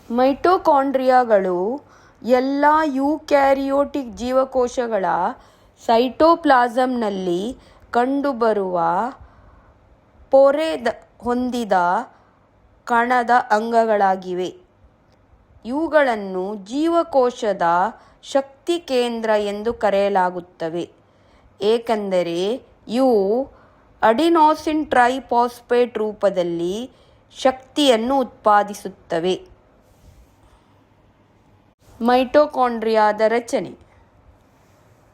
ಮೈಟೊಕಾಂಡ್ರಿಯಾಗಳು ಎಲ್ಲ ಯೂಕ್ಯಾರಿಯೋಟಿಕ್ ಜೀವಕೋಶಗಳ ಸೈಟೋಪ್ಲಾಸಂನಲ್ಲಿ ಕಂಡುಬರುವ ಪೊರೆ ಹೊಂದಿದ ಕಣದ ಅಂಗಗಳಾಗಿವೆ. ಇವುಗಳನ್ನು ಜೀವಕೋಶದ ಶಕ್ತಿ ಕೇಂದ್ರ ಎಂದು ಕರೆಯಲಾಗುತ್ತದೆ, ಏಕೆಂದರೆ ಇವು ಅಡಿನೋಸಿನ್ ಟ್ರೈಫಾಸ್ಫೇಟ್ ರೂಪದಲ್ಲಿ ಶಕ್ತಿಯನ್ನು ಉತ್ಪಾದಿಸುತ್ತವೆ. ಮೈಟೊಕಾಂಡ್ರಿಯಾದ ರಚನೆ.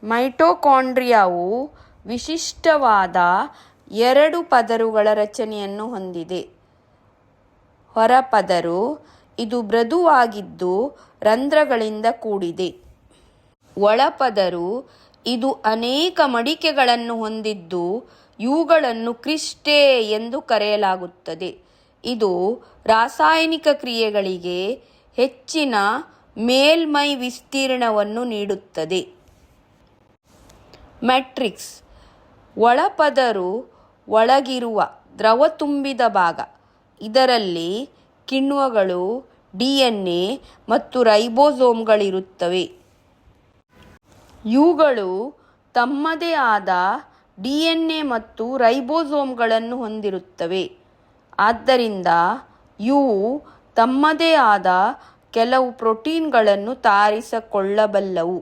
ಮೈಟೊಕಾಂಡ್ರಿಯಾವು ವಿಶಿಷ್ಟವಾದ 2 ಪದರುಗಳ ರಚನೆಯನ್ನು ಹೊಂದಿದೆ. ಹೊರಪದರು ಇದು ಮೃದುವಾಗಿದ್ದು ರಂಧ್ರಗಳಿಂದ ಕೂಡಿದೆ. ಒಳಪದರು ಇದು ಅನೇಕ ಮಡಿಕೆಗಳನ್ನು ಹೊಂದಿದ್ದು ಇವುಗಳನ್ನು ಕ್ರಿಸ್ಟೆ ಎಂದು ಕರೆಯಲಾಗುತ್ತದೆ. ಇದು ರಾಸಾಯನಿಕ ಕ್ರಿಯೆಗಳಿಗೆ ಹೆಚ್ಚಿನ ಮೇಲ್ಮೈ ವಿಸ್ತೀರ್ಣವನ್ನು ನೀಡುತ್ತದೆ. ಮ್ಯಾಟ್ರಿಕ್ಸ್. ಒಳಪದರು ಒಳಗಿರುವ ದ್ರವ ತುಂಬಿದ ಭಾಗ. ಇದರಲ್ಲಿ ಕಿಣ್ವಗಳು, DNA ಮತ್ತು ರೈಬೋಸೋಮ್ಗಳಿರುತ್ತವೆ. ಇವುಗಳು ತಮ್ಮದೇ ಆದ DNA ಮತ್ತು ರೈಬೋಸೋಮ್ಗಳನ್ನು ಹೊಂದಿರುತ್ತವೆ. ಆದ್ದರಿಂದ ಇವು ತಮ್ಮದೇ ಆದ ಕೆಲವು ಪ್ರೋಟೀನ್ಗಳನ್ನು ತಯಾರಿಸಿಕೊಳ್ಳಬಲ್ಲವು.